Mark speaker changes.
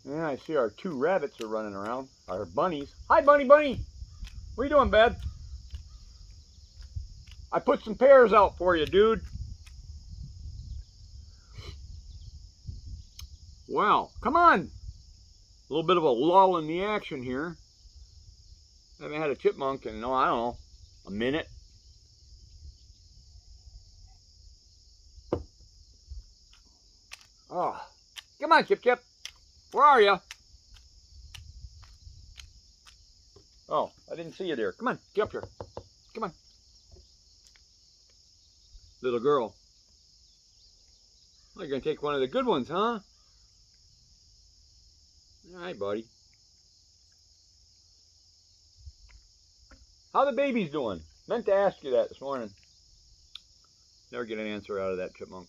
Speaker 1: And I see our two rabbits are running around. Our bunnies. Hi, bunny, bunny. What you doing, bud? I put some pears out for you, dude. Well, come on. A little bit of a lull in the action here. I haven't had a chipmunk in, I don't know, a minute. Oh, come on, Chip Chip. Where are you? Oh, I didn't see you there. Come on, get up here. Come on. Little girl. Oh, you're going to take one of the good ones, huh? All right, buddy. How the babies doing? Meant to ask you that this morning. Never get an answer out of that chipmunk.